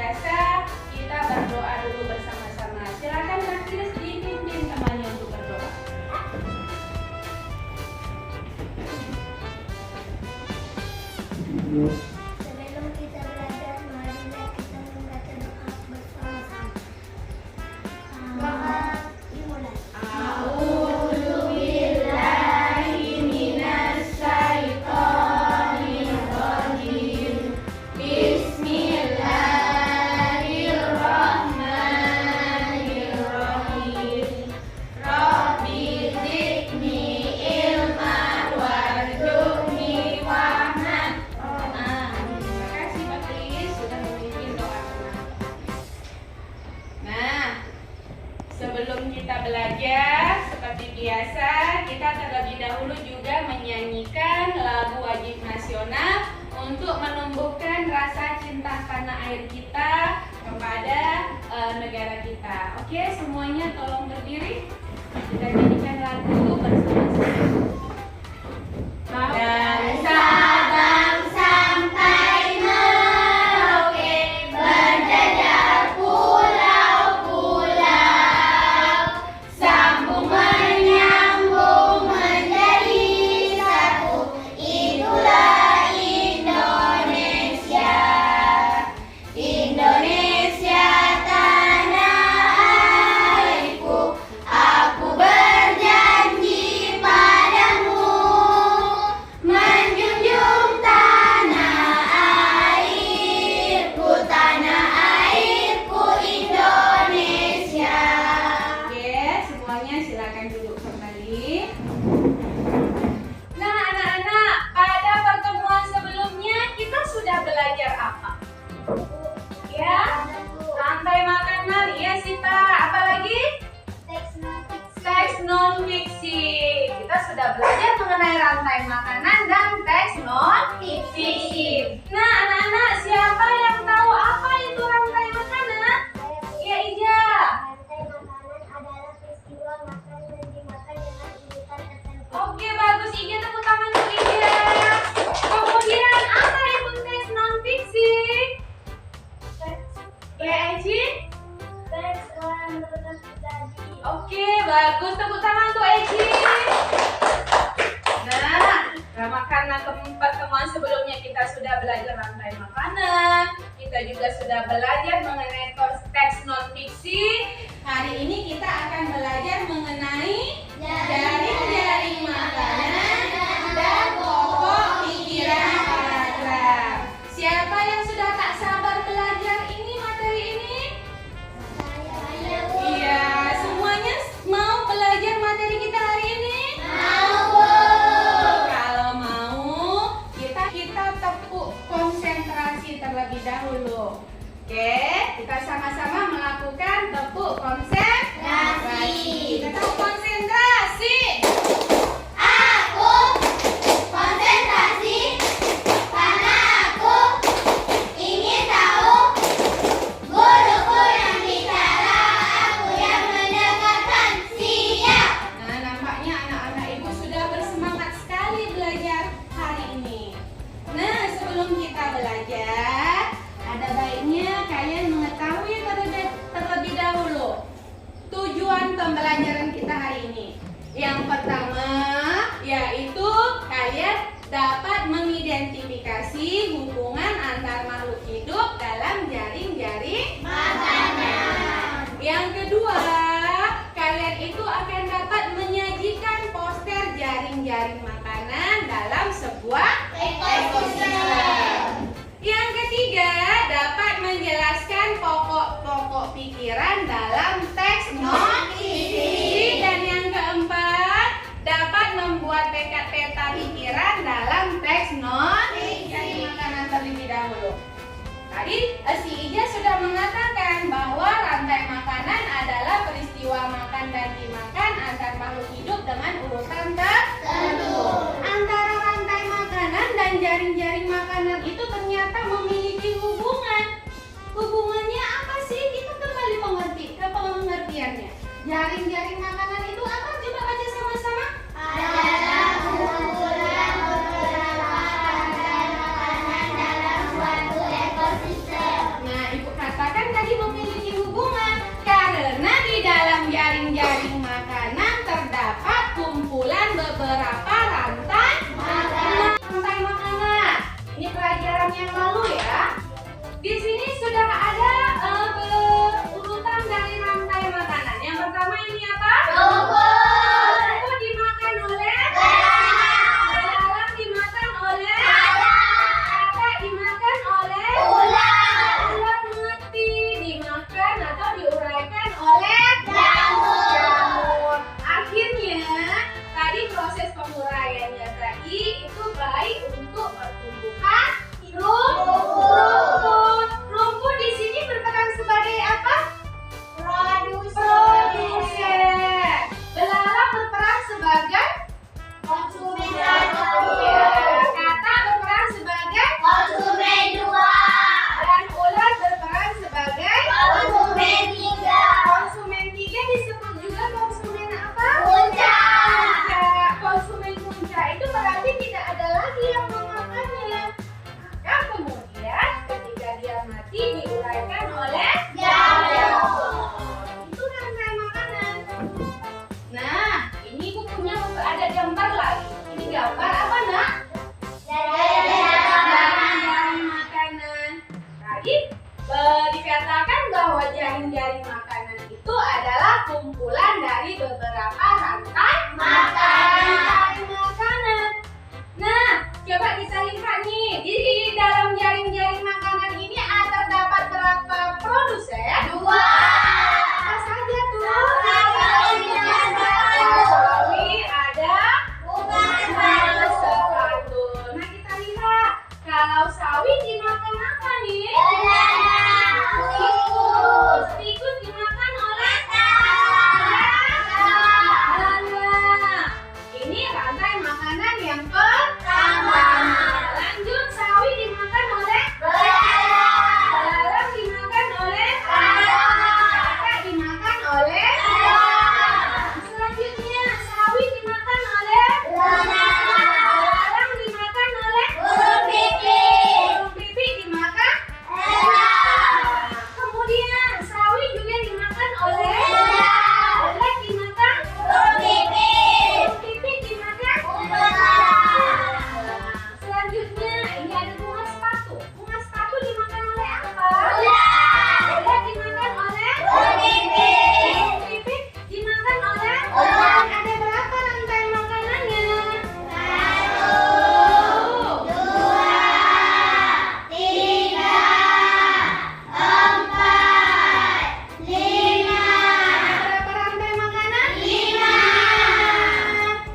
biasa kita berdoa dulu bersama-sama. Silakan Kak Kris dipimpin temannya untuk berdoa. Sebelum kita belajar, marilah kita membaca doa bersama-sama. Doa dimulai. Sebelum kita belajar, seperti biasa, kita terlebih dahulu juga menyanyikan lagu wajib nasional untuk menumbuhkan rasa cinta tanah air kita kepada negara kita. Oke, semuanya tolong berdiri. Kita nyanyikan lagu bersama-sama. Bangsa-bangsa sampai Merauke, berjajar pulau-pulau, sambung menyambung menjadi satu. Itulah Indonesia, Indonesia tanah airku. Aku berjanji padamu, menjunjung tanah airku, Indonesia. Oke, semuanya silakan duduk kembali. Nah, anak-anak, pada pertemuan sebelumnya kita sudah belajar apa? Ya, rantai makanan, iya sih Pak. Apa lagi? Teks non fiksi. Kita sudah belajar mengenai rantai makanan dan teks non fiksi. Nah, anak-anak, siapa yang tahu apa itu rantai makanan? Ya, Ija. Rantai makanan adalah peristiwa makan dan dimakan dengan urutan tertentu. Oke, bagus. Ija, tepuk tangan untuk Ija. Kemudian, apa itu teks non fiksi? Ya, Eji? Teks orang berkenan pribadi. Oke, bagus. Tepuk tangan untuk Eji. Nah, karena pertemuan sebelumnya kita sudah belajar rantai makanan, kita juga sudah belajar mengenai teks non fiksi. Hari ini kita akan belajar mengenai jaring-jaring makanan dan pokok pikiran paragraf. Siapa yang sudah tak sabar belajar ini materi ini? Iya, semuanya mau belajar materi kita hari ini? Kalau mau, kita tepuk konsentrasi terlebih dahulu. Oke, kita sama-sama melakukan tepuk konsentrasi. Kita tepuk konsentrasi. Aku konsentrasi karena aku ingin tahu guruku yang bicara, aku yang mendengarkan. Siap. Nah, nampaknya anak-anak ibu sudah bersemangat sekali belajar hari ini. Nah, sebelum kita belajar, ada baiknya kalian mengetahui terlebih dahulu tujuan pembelajaran kita hari ini. Yang pertama, yaitu kalian dapat mengidentifikasi hubungan antar makhluk hidup dalam jaring-jaring Makanan. Yang kedua, kalian itu akan dapat menyajikan poster jaring-jaring makanan dalam sebuah ekosistem. Yang ketiga, dapat menjelaskan pokok-pokok pikiran dalam teks non fiksi. Dan yang keempat, dapat membuat peta pikiran dalam teks non fiksi. Makanan terlebih dahulu. Tadi si Ija sudah mengatakan bahwa rantai makanan adalah peristiwa makan dan dimakan antar makhluk hidup dengan urutan tertentu. Antara rantai makanan dan jaring-jaring makanan itu ternyata memiliki hubungan. Hubungannya apa sih? Kita kembali ke pengertiannya. Jaring-jaring makanan itu apa? Coba baca sama-sama. Adalah kumpulan beberapa rantai makanan dalam suatu ekosistem. Nah, ibu kata penguraiannya tadi itu baik untuk pertumbuhan rumput. Rumput di sini berperan sebagai apa? Produsen. Belalang berperan sebagai konsumen kata berperan sebagai konsumen 2 dan ular berperan sebagai konsumen 3 konsumen 3 disebut juga konsumen apa? puncak. Konsumen puncak itu berarti tidak ada lagi yang memakannya. Maka kemudian ketika dia mati diuraikan oleh jantung. itu rantai makanan. Nah, ini bukunya ada gambar lagi. Ini gambar apa, Nak? Jaring-jaring makanan. Tadi dikatakan bahwa jaring-jaring makanan itu adalah kumpulan dari beberapa rantai makanan. Nah, coba kita lihat nih, di dalam jaring-jaring makanan ini terdapat berapa produsen? 2 Apa saja tuh? Sawi ada satu. Nah, kita lihat kalau sawi dimakan apa nih? Tikus dimakan oleh belalang. Ini rantai makanan yang pertama. Lanjut, sawi dimakan oleh belalang, dimakan oleh kakak, dimakan oleh selanjutnya sawi dimakan oleh belalang, dimakan oleh burung pipik dimakan. Kemudian sawi juga dimakan oleh belalang, dimakan burung pipik dimakan. Selanjutnya ini ada bunga sepatu. Bunga sepatu dimakan oleh apa? Belalang dimakan oleh burung pipik dimakan oleh. Ada berapa rantai makanannya? 1 2 3 4 5 Berapa rantai makanan? 5.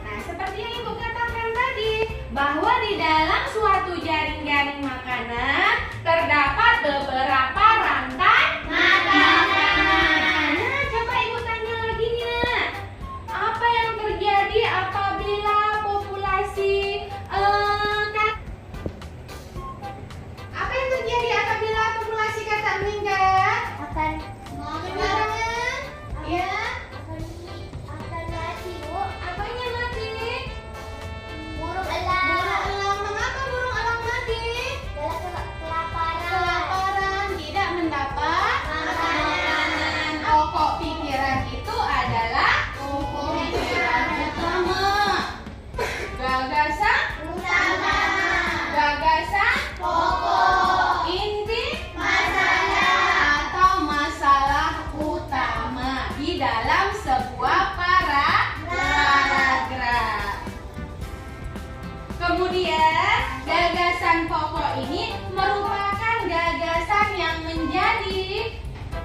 Nah, seperti yang Ibu katakan tadi, bahwa di dalam suatu jaring-jaring makanan terdapat beberapa rantai makanan. Nah, coba Ibu tanya lagi nih, apa yang terjadi apabila populasi apa yang terjadi apabila populasi katak meninggal? Akan Gimana? Ya, akan mati, Bu. apanya mati? Burung Burung elang elang. Mengapa burung elang mati? kelaparan. Kelaparan, tidak mendapat Makanan. Pokok pikiran itu adalah pokok pikiran utama. Gagasan, gagasan, Pokok inti masalah atau masalah utama di dalam sebuah paragraf. Kemudian gagasan pokok ini merupakan gagasan yang menjadi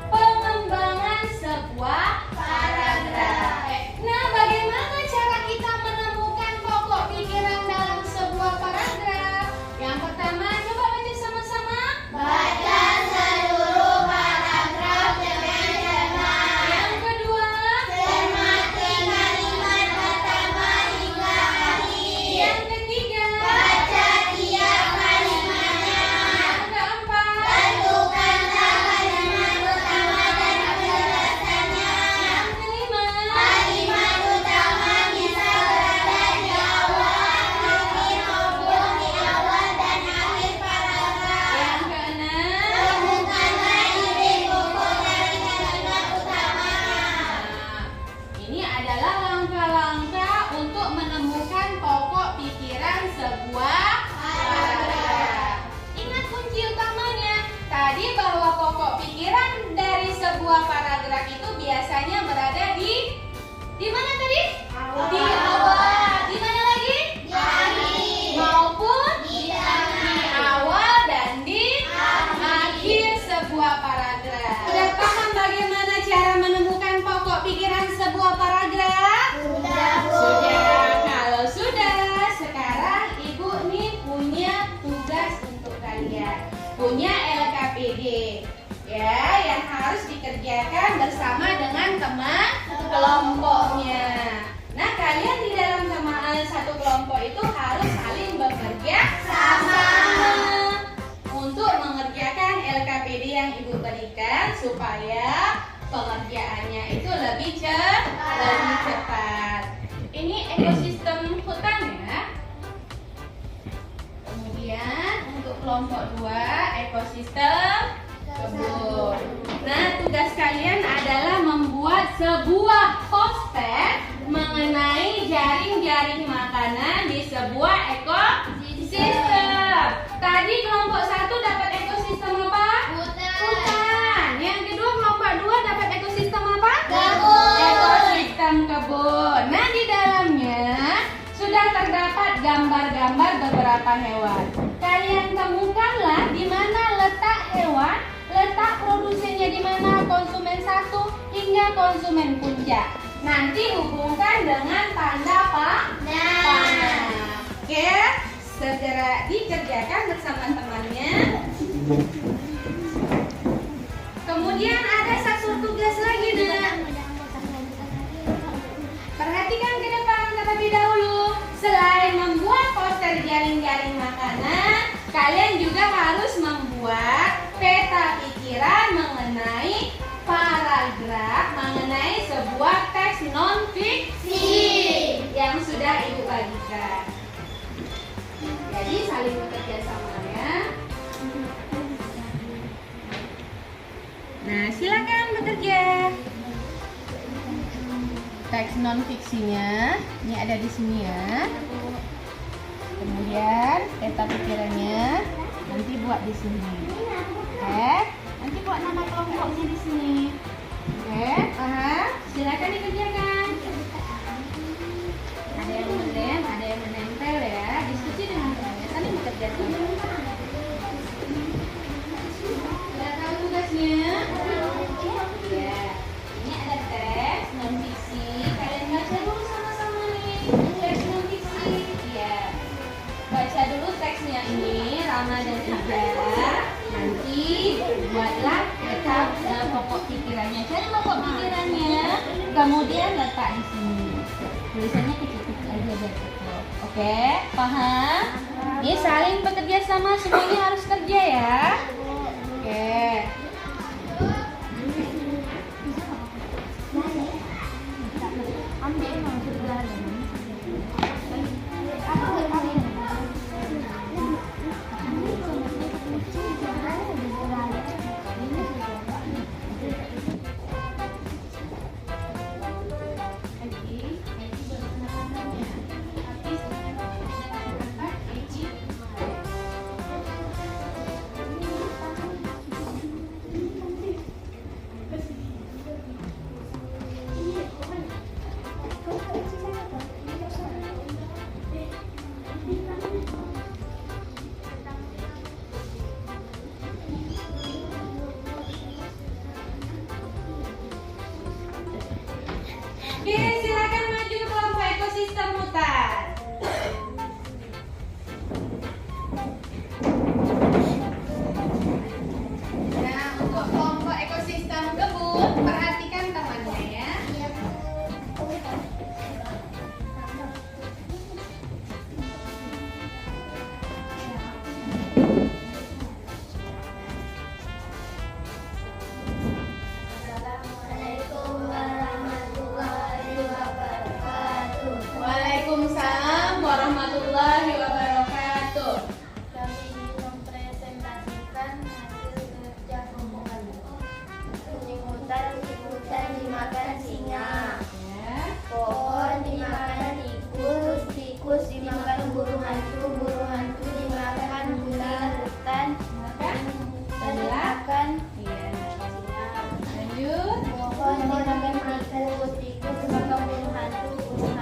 pengembangan sebuah paragraf. Nah, bagaimana cara kita menemukan pokok pikiran dalam sebuah paragraf? Yang pertama, coba baca sama-sama. baca seluruh paragraf dengan cermat. Yang kedua, Cermati kalimat pertama hingga akhir. yang ketiga, Baca tiap kalimatnya. yang keempat, Tentukanlah kalimat utama dan penjelasannya. satu kelompok itu harus saling bekerja sama untuk mengerjakan LKPD yang Ibu berikan supaya pengerjaannya itu lebih cepat. Ini ekosistem hutan ya. Kemudian untuk kelompok 2 ekosistem kebun. Nah, tugas kalian adalah membuat sebuah poster mengenai jaring-jaring makanan di sebuah ekosistem. Tadi kelompok 1 dapat ekosistem apa? Hutan. Yang kedua kelompok 2 dapat ekosistem apa? Kebun. Ekosistem kebun. Nah, di dalamnya sudah terdapat gambar-gambar beberapa hewan. Kalian temukanlah di mana letak hewan, letak produsennya di mana, konsumen 1 hingga konsumen puncak. Nanti hubungkan dengan tanda panah. Oke, segera dikerjakan bersama temannya. Kemudian ada satu tugas lagi, Nak. Perhatikan ke depan terlebih dahulu. Selain membuat poster jaring-jaring makanan, kalian juga harus membuat peta pikiran mengenai paragraf mengenai sebuah teks non-fiksi yang sudah Ibu bagikan. Jadi saling bekerja sama ya. Nah, silakan bekerja. Teks non-fiksinya ini ada di sini ya. Kemudian peta pikirannya nanti buat di sini. Oke, nanti buat nama kelompoknya di sini. Oke, paham? Silakan dikerjakan. Ada yang menlem, ada yang menempel ya. Diskusi dengan temannya, saling bekerja sama. Sudah tahu tugasnya? Ya. Ini ada teks non fiksi. Kalian baca dulu sama-sama nih. Teks non fiksi. Ya. Baca dulu teksnya ini, Rama dan Ida. Nanti buatlah peta pokok pikirannya. Cari pokok pikirannya, kemudian letak di sini. Tulisannya kecil-kecil aja biar cukup. Oke, paham? Ini saling bekerja sama, semuanya harus kerja ya. Oke. Oke, silakan maju ke kelompok ekosistem hutan. Nah, untuk kelompok ekosistem kebun, perhatikan temannya ya. Waalaikumsalam warahmatullahi wabarakatuh. Kami ingin mempresentasikan hasil kerja kelompok kami. Kucing hutan dimakan singa. Ya. Pohon dimakan tikus dimakan burung hantu dimakan ular hutan dimakan Iya. singa. Lanjut. Pohon dimakan tikus dimakan burung hantu dimakan ular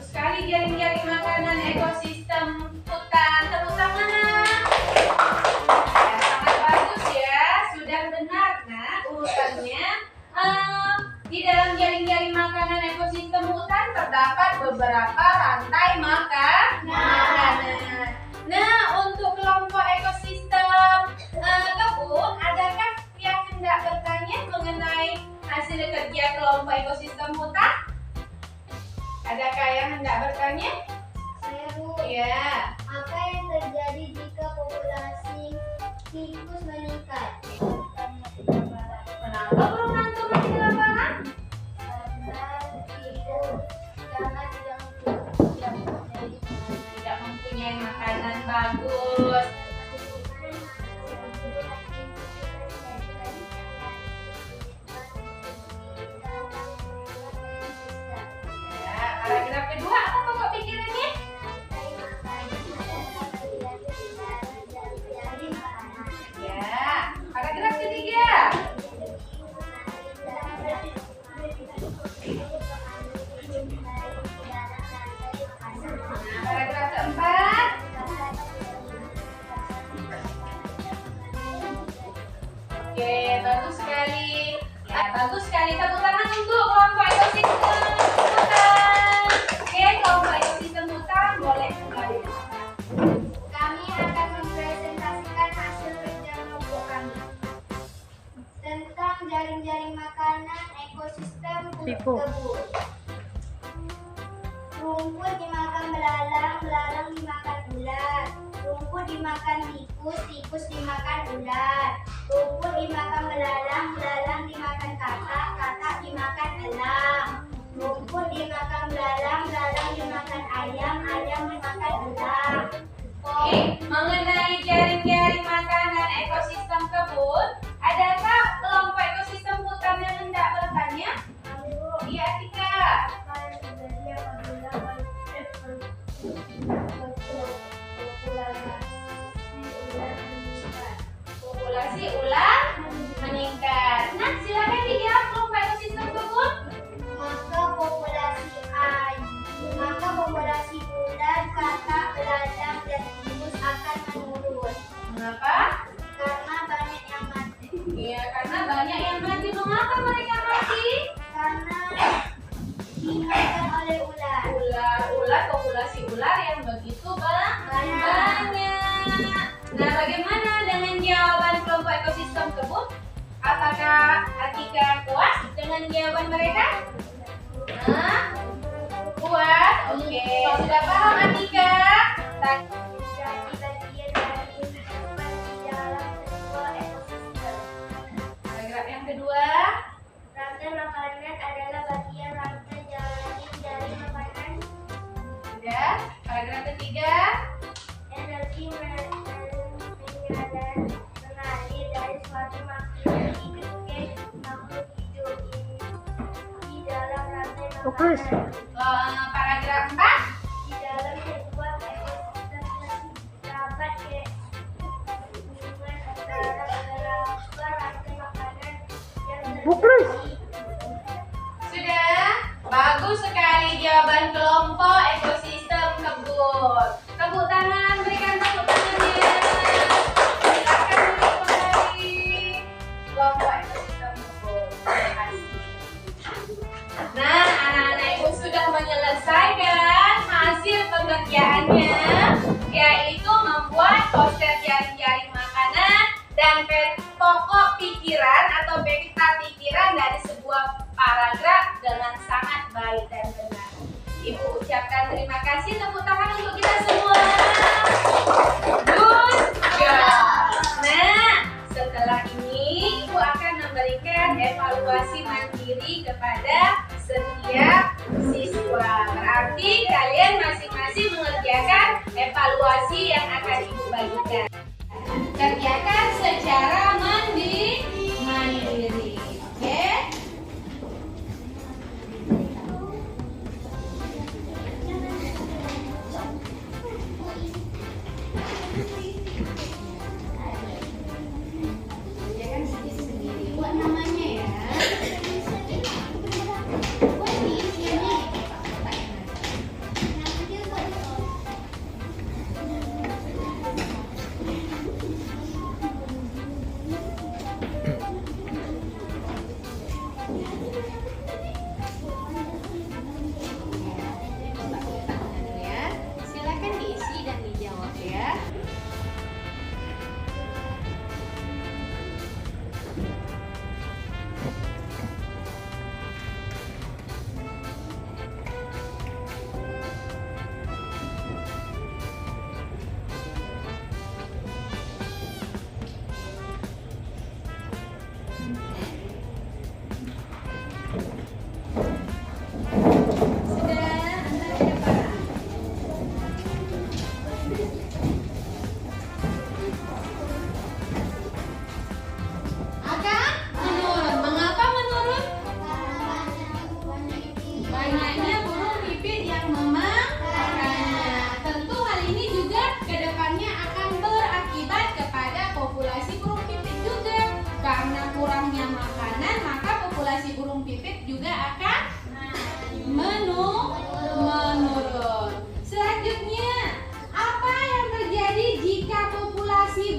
Sekali jaring-jaring makanan ekosistem hutan. Tepuk tangan. Ya, sangat bagus ya. Sudah benar nah urutannya. Di dalam jaring-jaring makanan ekosistem hutan terdapat beberapa rantai makanan. Nah, untuk kelompok ekosistem kebun, adakah yang hendak bertanya mengenai hasil kerja kelompok ekosistem hutan? Adakah yang hendak bertanya? Saya Bu. Ya. Apa yang terjadi jika populasi tikus meningkat? Kenapa burung hantu makin di lapangan? Karena Tidak mempunyai makanan bagus. Ya, paragraf kedua apa pokok pikirannya? Ya, paragraf ketiga. Nah, paragraf keempat. Oke, bagus sekali. Ya, bagus sekali. Tepuk tangan untuk kelompok ekosistem hutan. Oke, kelompok ekosistem hutan boleh kembali. Kami akan mempresentasikan hasil kerja kelompok kami tentang jaring-jaring makanan ekosistem kebun. Rumput dimakan belalang, belalang dimakan ular. Rumput dimakan tikus, tikus dimakan ular. Rumput dimakan belalang, belalang dimakan katak, katak dimakan elang. Rumput dimakan belalang, belalang dimakan ayam, ayam dimakan elang. Oke, mengenai jaring-jaring makanan ekosistem kebun, adakah kelompok ekosistem hutan yang hendak bertanya? Iya, Atika. Populasi ular meningkat. Nah, silakan dijawab kelompok ekosistem kebun. Maka populasi ular, katak, belalang, dan tikus akan menurun Mengapa? karena banyak yang mati. Iya, karena banyak yang mati. Mengapa mereka mati? Karena dimakan oleh ular. Ular, populasi ular yang begitu banyak. Nah, bagaimana dengan jawaban kelompok ekosistem kebun? Apakah Atika puas dengan jawaban mereka? Nah, puas? Oke, sudah paham Atika? Jadi bagian dari kehidupan di dalam sebuah ekosistem. Paragraf yang kedua. Rantai makanan adalah bagian rantai jaring makanan. Sudah. Paragraf ketiga. Energi mengalir dari suatu makhluk hidup ke makhluk hidup ini di dalam rantai makanan. Paragraf 4. Di dalam sebuah ekosistem terdapat hubungan antara beberapa rantai makanan yang terjadi. Sudah. Bagus sekali jawaban kelompok ekosistem kebun. Tepuk tangan, berikan tepuk tangannya. Silakan duduk kembali. Kelompok ekosistem kebun. Terima kasih. Nah, anak-anak ibu sudah menyelesaikan hasil pengerjaannya, yaitu membuat poster jaring-jaring makanan dan pokok pikiran atau peta pikiran dari sebuah paragraf dengan sangat baik dan benar. Ibu ucapkan terima kasih, tepuk tangan untuk kita semua. Good job. Nah, setelah ini ibu akan memberikan evaluasi mandiri kepada setiap siswa. Berarti kalian masing-masing mengerjakan evaluasi yang akan ibu bagikan. Kerjakan secara mandiri. Oke? Kerjakan sendiri-sendiri. Buat namanya ya.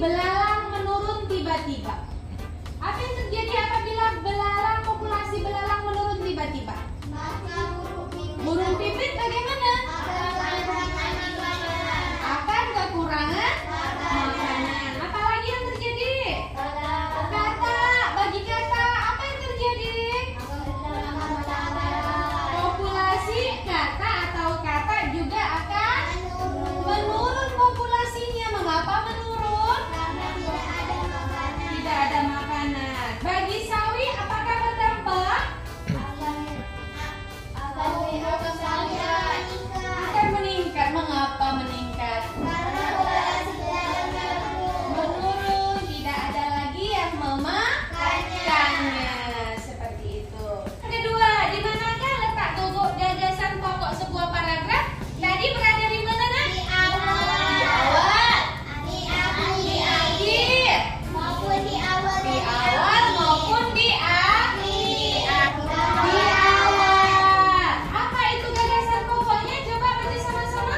belalang menurun tiba-tiba. Apa yang terjadi apabila populasi belalang menurun tiba-tiba? Burung pipit bagaimana? Akan kekurangan makanan. Apalagi yang terjadi? Bagi kata, apa yang terjadi? Populasi kata atau kata juga akan menurun populasinya. Mengapa menurun? Tidak ada makanan. Bagi sawi, apakah berdampak? Akan meningkat. Mengapa meningkat? Menurun. Tidak ada lagi yang memakannya. Seperti itu. Kedua, di manakah letak gagasan pokok sebuah paragraf? Tadi berada di mana, Nak? Di awal. Di akhir. Di awal maupun di akhir. Di awal. Apa itu gagasan pokoknya? Coba baca sama-sama.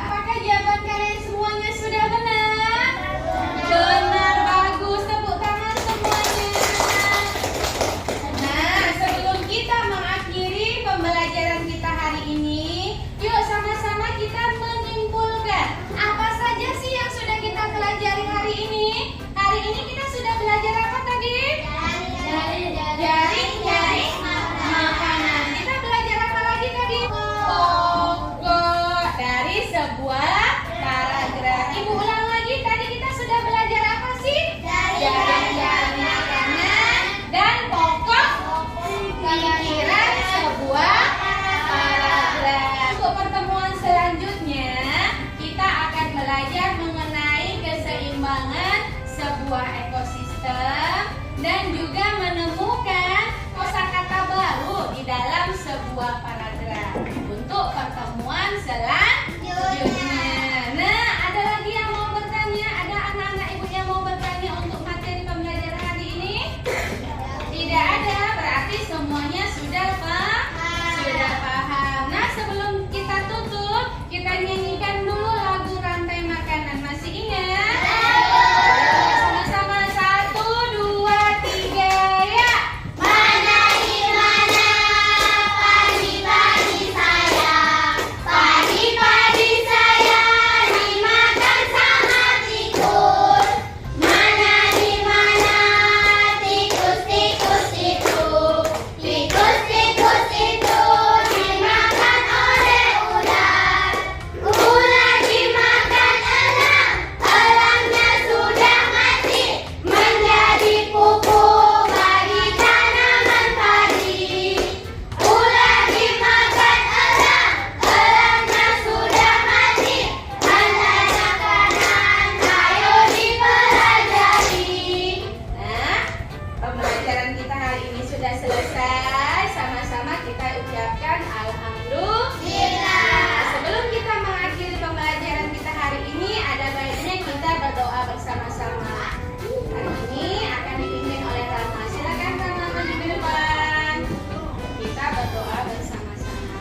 Apakah jawaban kalian semuanya sudah benar? Benar, bagus. Tepuk tangan semuanya. Nah, sebelum kita mengakhiri pembelajaran kita hari ini, yuk sama-sama kita menyimpulkan apa saja sih yang sudah kita pelajari hari ini. Hari ini kita sudah belajar apa tadi? Jaring makanan. Kita belajar apa lagi tadi? Pokok dari sebuah paragraf. Ibu ulang lagi, tadi kita sudah belajar apa sih? Jaring makanan dan pokok pikiran sebuah paragraf. Untuk pertemuan selanjutnya, kita akan belajar mengenai keseimbangan sebuah ekosistem dan juga menemukan kosakata baru di dalam sebuah paragraf. Untuk pertemuan selanjutnya. Nah, ada lagi yang mau bertanya? Ada anak-anak ibu yang mau bertanya untuk materi pembelajaran hari ini? Tidak ada, berarti semuanya sudah paham. Nah, sebelum kita tutup, kita nyanyikan dulu lagu Rantai Makanan. Masih ingat? Sama-sama 1, 2, 3, ya. Mana di mana padi-padi saya, padi-padi saya dimakan sama tikus. Mana di mana tikus-tikus itu, tikus-tikus itu dimakan oleh ular. Ular dimakan elang, elangnya sudah mati menjadi pupuk bagi tanaman padi. Ular dimakan elang, elangnya sudah mati tanda makanan. Ayo dipelajari. Nah, pembelajaran kita hari ini sudah selesai. Sama-sama kita ucapkan alhamdulillah. Sebelum kita mengakhiri pembelajaran kita hari ini, ada baiknya kita berdoa bersama-sama. Hari ini akan dipimpin oleh Rama. Silakan Rama maju ke depan. Kita berdoa bersama-sama.